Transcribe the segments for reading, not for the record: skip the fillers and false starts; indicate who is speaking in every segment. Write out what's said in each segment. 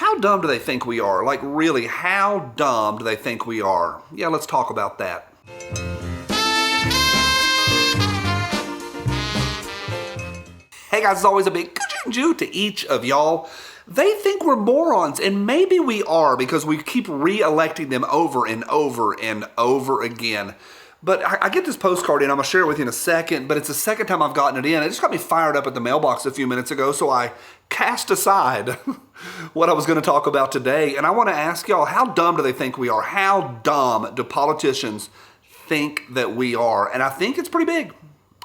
Speaker 1: how dumb do they think we are? Like, really, how dumb do they think we are? Yeah, let's talk about that. Hey guys, as always, a big good to each of y'all. They think we're morons, and maybe we are because we keep re-electing them over and over and over again. But I get this postcard in, I'm going to share it with you in a second, but it's the second time I've gotten it in. It just got me fired up at the mailbox a few minutes ago, so I cast aside what I was going to talk about today. And I want to ask y'all, how dumb do they think we are? How dumb do politicians think that we are? And I think it's pretty big,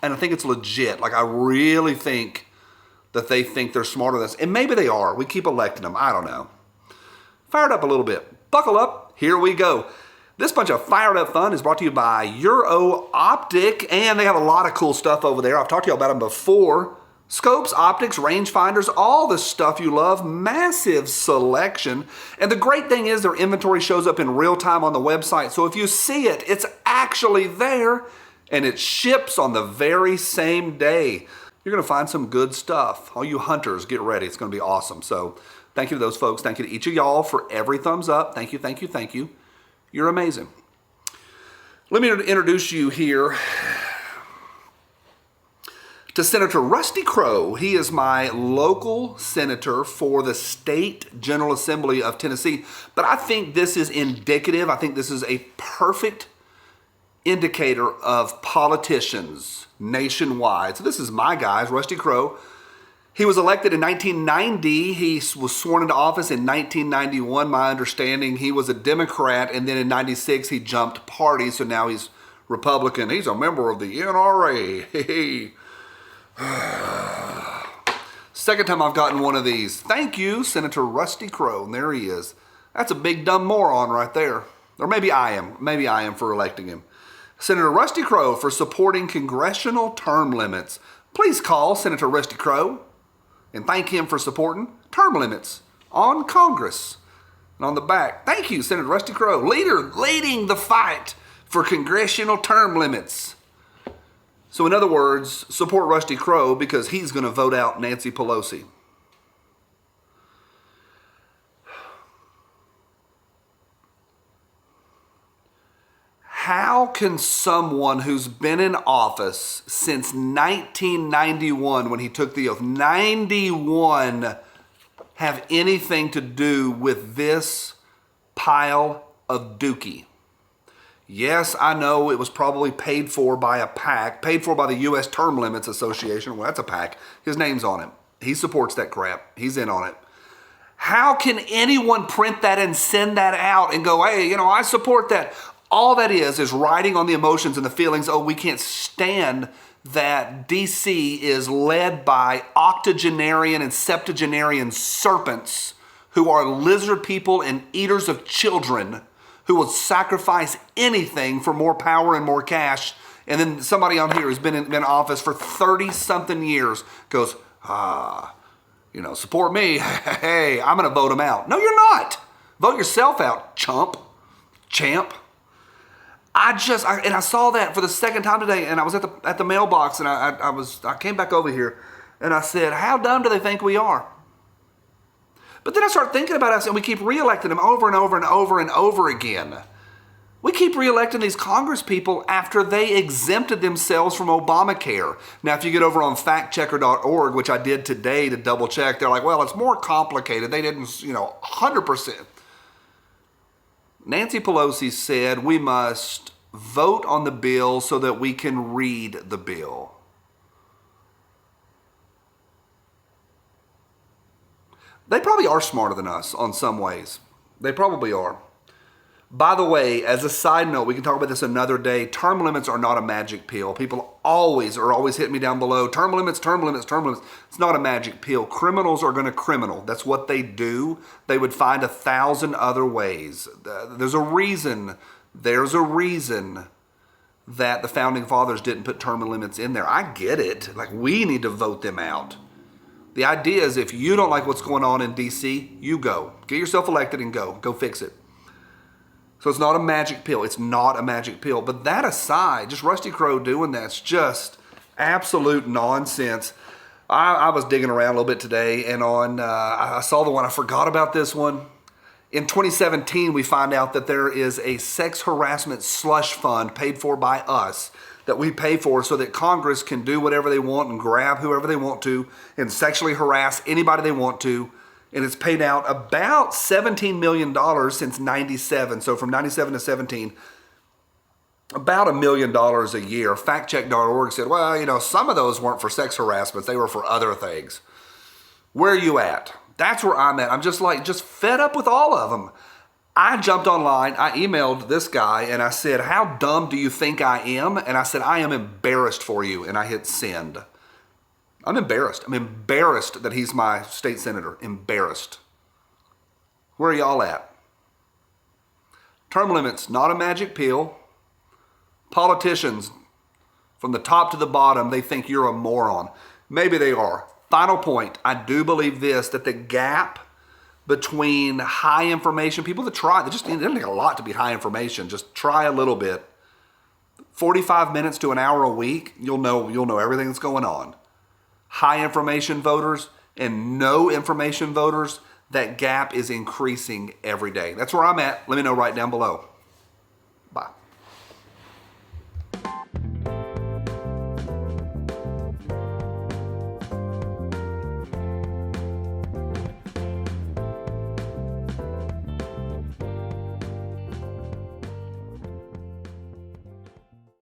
Speaker 1: and I think it's legit. Like, I really think that they think they're smarter than us. And maybe they are. We keep electing them. I don't know. Fired up a little bit. Buckle up. Here we go. This bunch of fired up fun is brought to you by Euro Optic, and they have a lot of cool stuff over there. I've talked to you about them before. Scopes, optics, rangefinders, all the stuff you love. Massive selection. And the great thing is their inventory shows up in real time on the website. So if you see it, it's actually there, and it ships on the very same day. You're going to find some good stuff. All you hunters, get ready. It's going to be awesome. So thank you to those folks. Thank you to each of y'all for every thumbs up. Thank you, thank you, thank you. You're amazing. Let me introduce you here to Senator Rusty Crowe. He is my local senator for the State General Assembly of Tennessee. But I think this is indicative. I think this is a perfect indicator of politicians nationwide. So this is my guy, Rusty Crowe. He was elected in 1990. He was sworn into office in 1991, my understanding. He was a Democrat, and then in 96 he jumped parties, so now he's Republican. He's a member of the NRA. Second time I've gotten one of these. Thank you, Senator Rusty Crowe. And there he is. That's a big dumb moron right there. Or maybe I am. Maybe I am for electing him. Senator Rusty Crowe for supporting congressional term limits. Please call Senator Rusty Crowe and thank him for supporting term limits on Congress. And on the back, thank you, Senator Rusty Crowe, leading the fight for congressional term limits. So in other words, support Rusty Crowe because he's going to vote out Nancy Pelosi. How can someone who's been in office since 1991, when he took the oath, 91, have anything to do with this pile of dookie? Yes, I know it was probably paid for by a PAC, paid for by the U.S. Term Limits Association. Well, that's a PAC. His name's on it. He supports that crap. He's in on it. How can anyone print that and send that out and go, hey, I support that? All that is riding on the emotions and the feelings. Oh, we can't stand that D.C. is led by octogenarian and septuagenarian serpents who are lizard people and eaters of children who will sacrifice anything for more power and more cash. And then somebody on here who's been in office for 30-something years goes, support me. Hey, I'm going to vote him out. No, you're not. Vote yourself out, champ. I saw that for the second time today, and I was at the mailbox, and I came back over here, and I said, how dumb do they think we are? But then I start thinking about us, and we keep re-electing them over and over and over and over again. We keep re-electing these Congress people after they exempted themselves from Obamacare. Now, if you get over on factchecker.org, which I did today to double check, they're like, well, it's more complicated. They didn't, 100%. Nancy Pelosi said we must vote on the bill so that we can read the bill. They probably are smarter than us on some ways. They probably are. By the way, as a side note, we can talk about this another day. Term limits are not a magic pill. People always hitting me down below. Term limits. It's not a magic pill. Criminals are going to criminal. That's what they do. They would find 1,000 other ways. There's a reason that the founding fathers didn't put term limits in there. I get it. Like, we need to vote them out. The idea is if you don't like what's going on in D.C., you go. Get yourself elected and go. Go fix it. So it's not a magic pill. It's not a magic pill. But that aside, just Rusty Crowe doing that's just absolute nonsense. I was digging around a little bit today, and I saw the one, I forgot about this one. In 2017, we find out that there is a sex harassment slush fund paid for by us that we pay for so that Congress can do whatever they want and grab whoever they want to and sexually harass anybody they want to. And it's paid out about $17 million since 97. So from 97 to 17, about $1 million a year. Factcheck.org said, well, some of those weren't for sex harassment. They were for other things. Where are you at? That's where I'm at. I'm just fed up with all of them. I jumped online. I emailed this guy and I said, how dumb do you think I am? And I said, I am embarrassed for you. And I hit send. I'm embarrassed. I'm embarrassed that he's my state senator. Embarrassed. Where are y'all at? Term limits, not a magic pill. Politicians, from the top to the bottom, they think you're a moron. Maybe they are. Final point, I do believe this, that the gap between high information, people that try, it doesn't take a lot to be high information, just try a little bit. 45 minutes to an hour a week, you'll know everything that's going on. High information voters and no information voters, that gap is increasing every day. That's where I'm at. Let me know right down below. Bye.